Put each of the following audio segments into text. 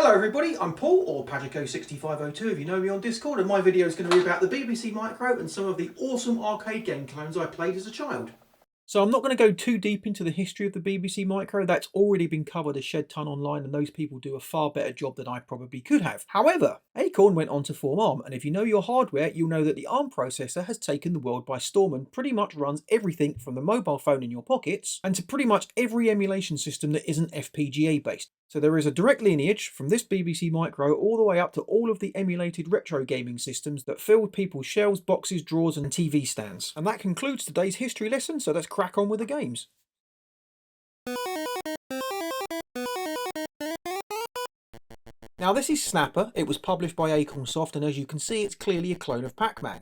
Hello everybody, I'm Paul, or Pajaco6502 if you know me on Discord, and my video is going to be about the BBC Micro and some of the awesome arcade game clones I played as a child. So I'm not going to go too deep into the history of the BBC Micro. That's already been covered a shed ton online, and those people do a far better job than I probably could have. However, Acorn went on to form ARM, and if you know your hardware, you'll know that the ARM processor has taken the world by storm and pretty much runs everything from the mobile phone in your pockets and to pretty much every emulation system that isn't FPGA based. So there is a direct lineage from this BBC Micro all the way up to all of the emulated retro gaming systems that filled people's shelves, boxes, drawers and TV stands. And that concludes today's history lesson, so let's crack on with the games. Now this is Snapper. It was published by Acornsoft, and as you can see it's clearly a clone of Pac-Man.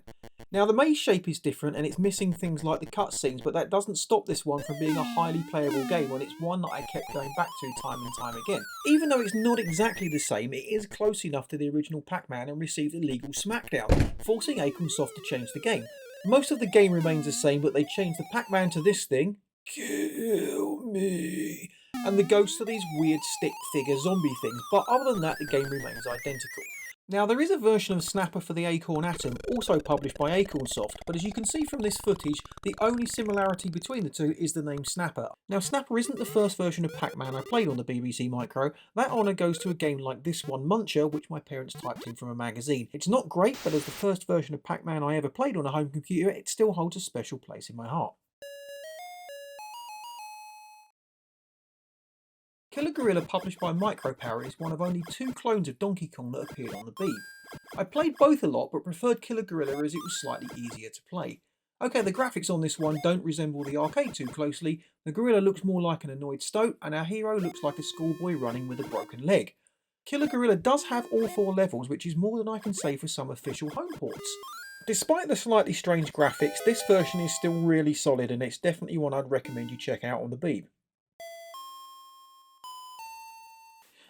Now the maze shape is different and it's missing things like the cutscenes, but that doesn't stop this one from being a highly playable game, and it's one that I kept going back to time and time again. Even though it's not exactly the same, it is close enough to the original Pac-Man and received a legal smackdown, forcing Acornsoft to change the game. Most of the game remains the same, but they changed the Pac-Man to this thing, "Kill me," and the ghosts to these weird stick figure zombie things, but other than that the game remains identical. Now there is a version of Snapper for the Acorn Atom, also published by Acornsoft, but as you can see from this footage, the only similarity between the two is the name Snapper. Now Snapper isn't the first version of Pac-Man I played on the BBC Micro. That honour goes to a game like this one, Muncher, which my parents typed in from a magazine. It's not great, but as the first version of Pac-Man I ever played on a home computer, it still holds a special place in my heart. Killer Gorilla, published by Micropower, is one of only two clones of Donkey Kong that appeared on the Beeb. I played both a lot, but preferred Killer Gorilla as it was slightly easier to play. Okay, the graphics on this one don't resemble the arcade too closely. The gorilla looks more like an annoyed stoat, and our hero looks like a schoolboy running with a broken leg. Killer Gorilla does have all 4 levels, which is more than I can say for some official home ports. Despite the slightly strange graphics, this version is still really solid, and it's definitely one I'd recommend you check out on the Beeb.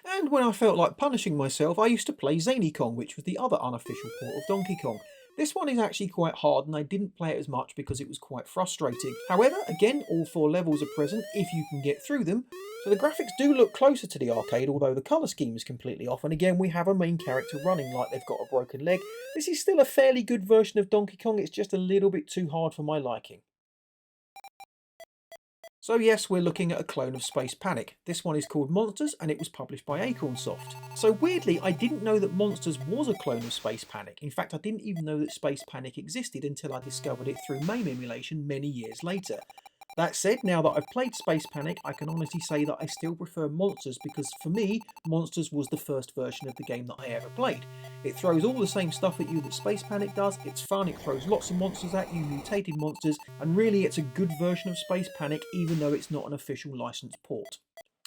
And when I felt like punishing myself, I used to play Zanycon, which was the other unofficial port of Donkey Kong. This one is actually quite hard, and I didn't play it as much because it was quite frustrating. However, again, all 4 levels are present if you can get through them. So the graphics do look closer to the arcade, although the colour scheme is completely off, and again we have a main character running like they've got a broken leg. This is still a fairly good version of Donkey Kong, it's just a little bit too hard for my liking. So yes, we're looking at a clone of Space Panic. This one is called Monsters, and it was published by Acornsoft. So weirdly, I didn't know that Monsters was a clone of Space Panic. In fact, I didn't even know that Space Panic existed until I discovered it through MAME emulation many years later. That said, now that I've played Space Panic, I can honestly say that I still prefer Monsters, because for me, Monsters was the first version of the game that I ever played. It throws all the same stuff at you that Space Panic does, it's fun, it throws lots of monsters at you, mutated monsters, and really it's a good version of Space Panic even though it's not an official licensed port.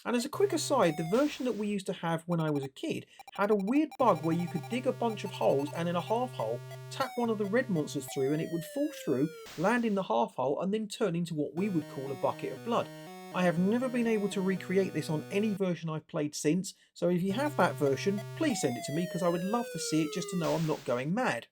And as a quick aside, the version that we used to have when I was a kid had a weird bug where you could dig a bunch of holes and in a half hole, tap one of the red monsters through and it would fall through, land in the half hole and then turn into what we would call a bucket of blood. I have never been able to recreate this on any version I've played since, so if you have that version, please send it to me because I would love to see it just to know I'm not going mad.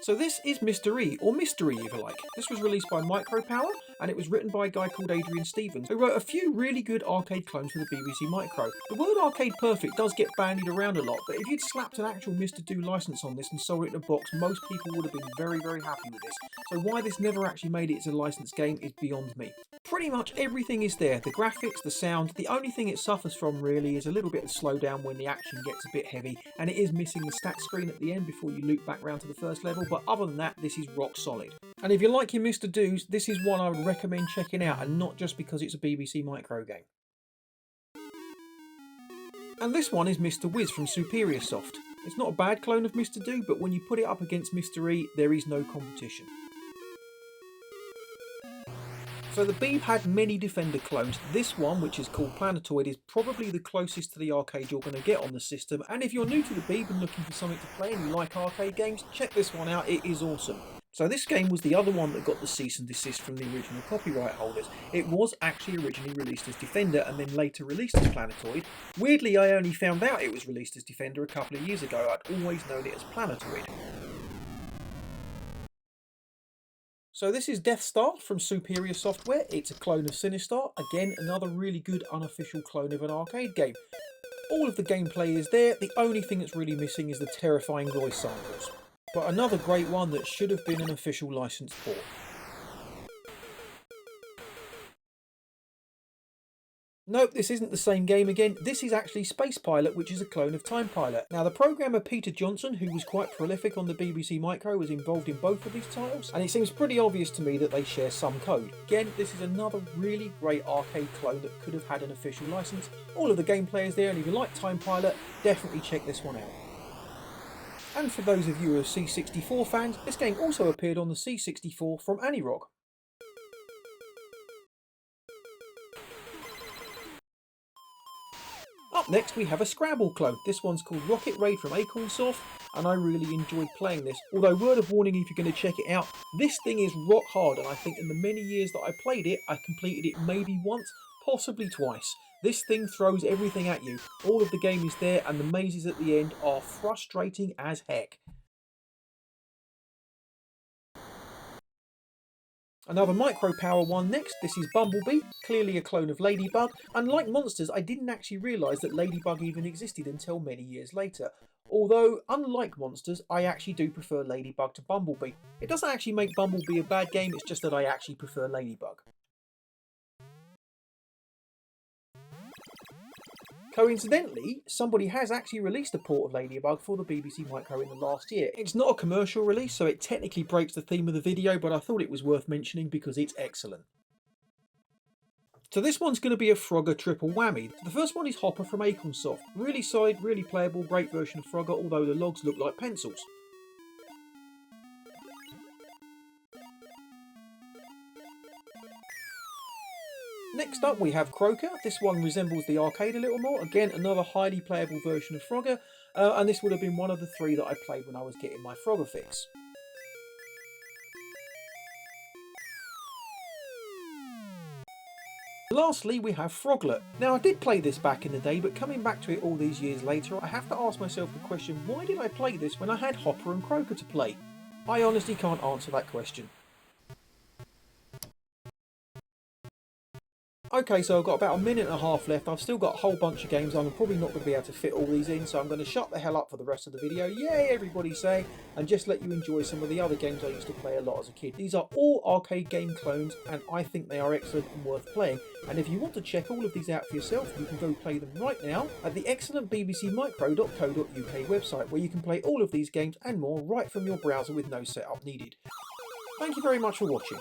So this is Mr. E, or Mystery if you like. This was released by Micropower, and it was written by a guy called Adrian Stevens, who wrote a few really good arcade clones for the BBC Micro. The word Arcade Perfect does get bandied around a lot, but if you'd slapped an actual Mr. Do license on this and sold it in a box, most people would have been very, very happy with this. So why this never actually made it as a licensed game is beyond me. Pretty much everything is there, the graphics, the sound. The only thing it suffers from really is a little bit of slowdown when the action gets a bit heavy, and it is missing the stat screen at the end before you loop back round to the first level, but other than that, this is rock solid. And if you like your Mr. Do's, this is one I would recommend checking out, and not just because it's a BBC Micro game. And this one is Mr. Whiz from Superior Soft. It's not a bad clone of Mr. Do, but when you put it up against Mr. E, there is no competition. So the Beeb had many Defender clones. This one, which is called Planetoid, is probably the closest to the arcade you're going to get on the system, and if you're new to the Beeb and looking for something to play and you like arcade games, check this one out, it is awesome. So this game was the other one that got the cease and desist from the original copyright holders. It was actually originally released as Defender and then later released as Planetoid. Weirdly, I only found out it was released as Defender a couple of years ago. I'd always known it as Planetoid. So this is Death Star from Superior Software. It's a clone of Sinistar. Again, another really good unofficial clone of an arcade game. All of the gameplay is there. The only thing that's really missing is the terrifying voice samples. But another great one that should have been an official licensed port. Nope, this isn't the same game again. This is actually Space Pilot, which is a clone of Time Pilot. Now, the programmer Peter Johnson, who was quite prolific on the BBC Micro, was involved in both of these titles, and it seems pretty obvious to me that they share some code. Again, this is another really great arcade clone that could have had an official license. All of the gameplay is there, and if you like Time Pilot, definitely check this one out. And for those of you who are C64 fans, this game also appeared on the C64 from Anirog. Up next we have a Scrabble clone. This one's called Rocket Raid from Acornsoft, and I really enjoyed playing this. Although, word of warning if you're going to check it out, this thing is rock hard, and I think in the many years that I played it, I completed it maybe once, possibly twice. This thing throws everything at you. All of the game is there, and the mazes at the end are frustrating as heck. Another Micro Power one next. This is Bumblebee, clearly a clone of Ladybug, and like Monsters, I didn't actually realise that Ladybug even existed until many years later. Although, unlike Monsters, I actually do prefer Ladybug to Bumblebee. It doesn't actually make Bumblebee a bad game, it's just that I actually prefer Ladybug. Coincidentally, somebody has actually released a port of Ladybug for the BBC Micro in the last year. It's not a commercial release, so it technically breaks the theme of the video, but I thought it was worth mentioning because it's excellent. So this one's going to be a Frogger triple whammy. The first one is Hopper from Acornsoft. Really solid, really playable, great version of Frogger, although the logs look like pencils. Next up we have Croaker. This one resembles the arcade a little more. Again, another highly playable version of Frogger, and this would have been one of the three that I played when I was getting my Frogger fix. Lastly, we have Froglet. Now, I did play this back in the day, but coming back to it all these years later, I have to ask myself the question, why did I play this when I had Hopper and Croaker to play? I honestly can't answer that question. Okay, so I've got about a minute and a half left. I've still got a whole bunch of games. I'm probably not going to be able to fit all these in, so I'm going to shut the hell up for the rest of the video. Yay, everybody say, and just let you enjoy some of the other games I used to play a lot as a kid. These are all arcade game clones, and I think they are excellent and worth playing. And if you want to check all of these out for yourself, you can go play them right now at the excellent bbcmicro.co.uk website, where you can play all of these games and more right from your browser with no setup needed. Thank you very much for watching.